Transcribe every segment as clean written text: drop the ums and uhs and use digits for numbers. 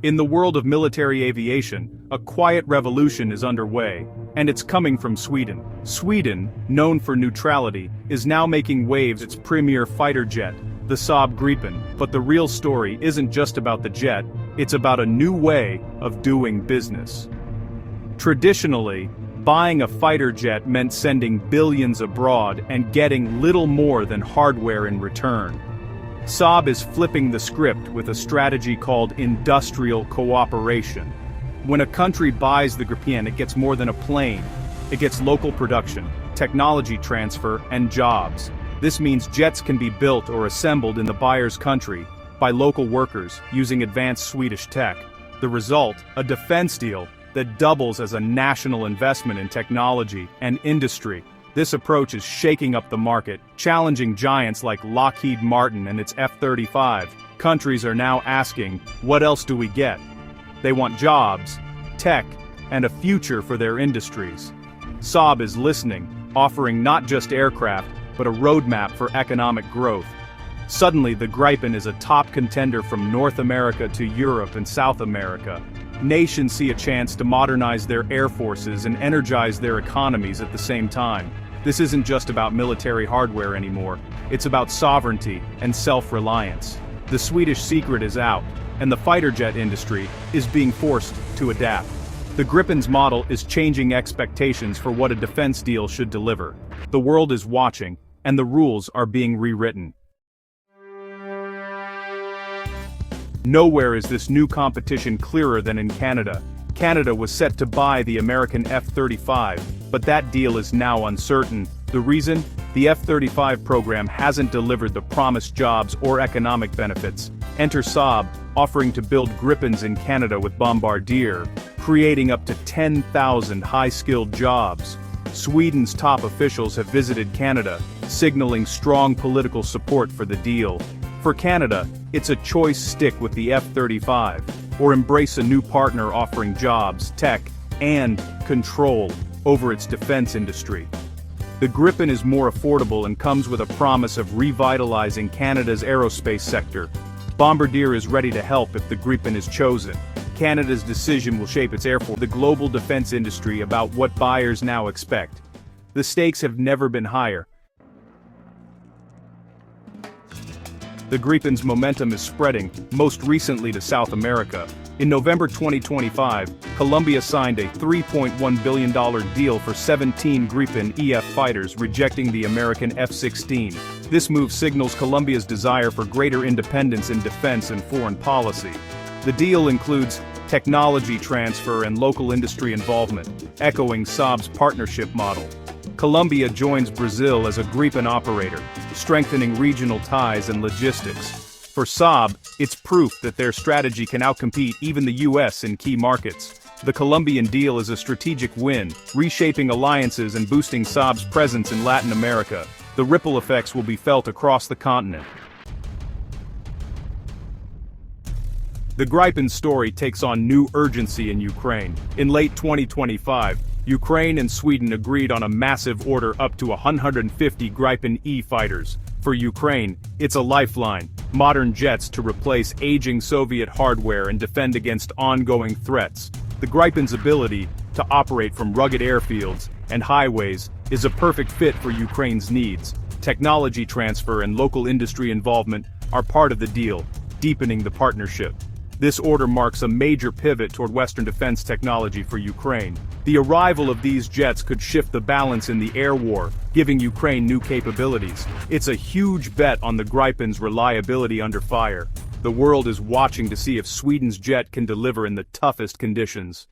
In the world of military aviation, a quiet revolution is underway, and it's coming from Sweden. Sweden, known for neutrality, is now making waves its premier fighter jet, the Saab Gripen. But the real story isn't just about the jet, it's about a new way of doing business. Traditionally, buying a fighter jet meant sending billions abroad and getting little more than hardware in return. Saab is flipping the script with a strategy called industrial cooperation. When a country buys the Gripen, it gets more than a plane. It gets local production, technology transfer, and jobs. This means jets can be built or assembled in the buyer's country by local workers using advanced Swedish tech. The result, a defense deal that doubles as a national investment in technology and industry. This approach is shaking up the market, challenging giants like Lockheed Martin and its F-35. Countries are now asking, what else do we get? They want jobs, tech, and a future for their industries. Saab is listening, offering not just aircraft, but a roadmap for economic growth. Suddenly, the Gripen is a top contender from North America to Europe and South America. Nations see a chance to modernize their air forces and energize their economies at the same time. This isn't just about military hardware anymore, it's about sovereignty and self-reliance. The Swedish secret is out, and the fighter jet industry is being forced to adapt. The Gripen's model is changing expectations for what a defense deal should deliver. The world is watching, and the rules are being rewritten. Nowhere is this new competition clearer than in Canada. Canada was set to buy the American F-35, but that deal is now uncertain. The reason? The F-35 program hasn't delivered the promised jobs or economic benefits. Enter Saab, offering to build Gripens in Canada with Bombardier, creating up to 10,000 high-skilled jobs. Sweden's top officials have visited Canada, signaling strong political support for the deal. For Canada, it's a choice: stick with the F-35, or embrace a new partner offering jobs, tech, and control over its defense industry. The Gripen is more affordable and comes with a promise of revitalizing Canada's aerospace sector. Bombardier is ready to help if the Gripen is chosen. Canada's decision will shape its air force, the global defense industry, about what buyers now expect. The stakes have never been higher. The Gripen's momentum is spreading, most recently to South America. In November 2025, Colombia signed a $3.1 billion deal for 17 Gripen EF fighters, rejecting the American F-16. This move signals Colombia's desire for greater independence in defense and foreign policy. The deal includes technology transfer and local industry involvement, echoing Saab's partnership model. Colombia joins Brazil as a Gripen operator, strengthening regional ties and logistics. For Saab, it's proof that their strategy can outcompete even the US in key markets. The Colombian deal is a strategic win, reshaping alliances and boosting Saab's presence in Latin America. The ripple effects will be felt across the continent. The Gripen story takes on new urgency in Ukraine. In late 2025, Ukraine and Sweden agreed on a massive order up to 150 Gripen E fighters. For Ukraine, it's a lifeline: modern jets to replace aging Soviet hardware and defend against ongoing threats. The Gripen's ability to operate from rugged airfields and highways is a perfect fit for Ukraine's needs. Technology transfer and local industry involvement are part of the deal, deepening the partnership. This order marks a major pivot toward Western defense technology for Ukraine. The arrival of these jets could shift the balance in the air war, giving Ukraine new capabilities. It's a huge bet on the Gripen's reliability under fire. The world is watching to see if Sweden's jet can deliver in the toughest conditions.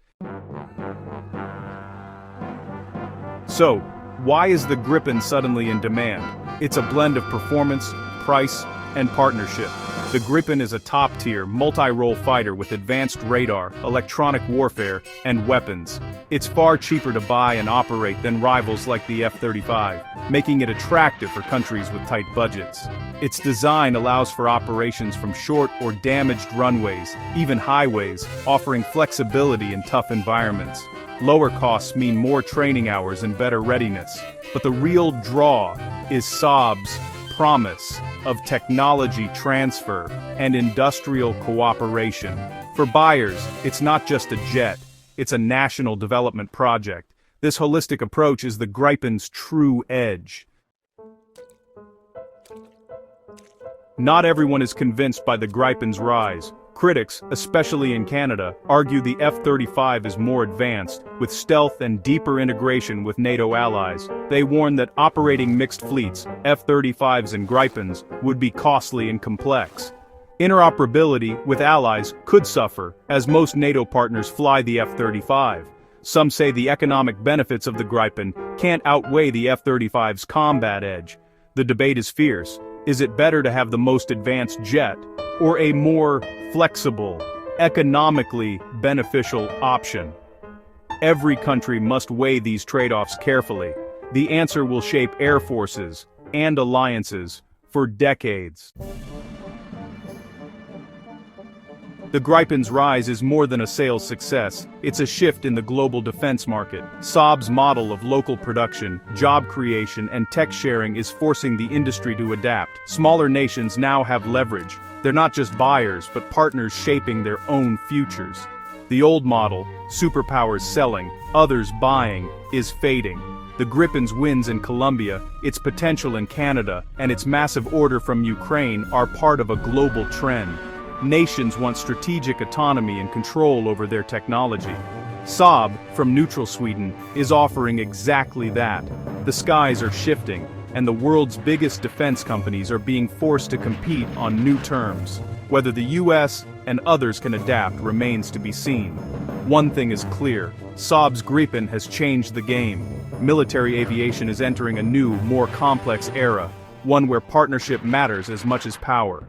So, why is the Gripen suddenly in demand? It's a blend of performance, price, and partnership. The Gripen is a top-tier, multi-role fighter with advanced radar, electronic warfare, and weapons. It's far cheaper to buy and operate than rivals like the F-35, making it attractive for countries with tight budgets. Its design allows for operations from short or damaged runways, even highways, offering flexibility in tough environments. Lower costs mean more training hours and better readiness. But the real draw is Saab's promise of technology transfer and industrial cooperation. For buyers, it's not just a jet, it's a national development project. This holistic approach is the Gripen's true edge. Not everyone is convinced by the Gripen's rise. Critics, especially in Canada, argue the F-35 is more advanced, with stealth and deeper integration with NATO allies. They warn that operating mixed fleets, F-35s and Gripens, would be costly and complex. Interoperability with allies could suffer, as most NATO partners fly the F-35. Some say the economic benefits of the Gripen can't outweigh the F-35's combat edge. The debate is fierce. Is it better to have the most advanced jet, or a more flexible, economically beneficial option? Every country must weigh these trade-offs carefully. The answer will shape air forces and alliances for decades. The Gripen's rise is more than a sales success, it's a shift in the global defense market. Saab's model of local production, job creation, and tech sharing is forcing the industry to adapt. Smaller nations now have leverage. They're not just buyers, but partners shaping their own futures. The old model, superpowers selling, others buying, is fading. The Gripen's wins in Colombia, its potential in Canada, and its massive order from Ukraine are part of a global trend. Nations want strategic autonomy and control over their technology. Saab, from neutral Sweden, is offering exactly that. The skies are shifting, and the world's biggest defense companies are being forced to compete on new terms. Whether the US and others can adapt remains to be seen. One thing is clear: Saab's Gripen has changed the game. Military aviation is entering a new, more complex era, one where partnership matters as much as power.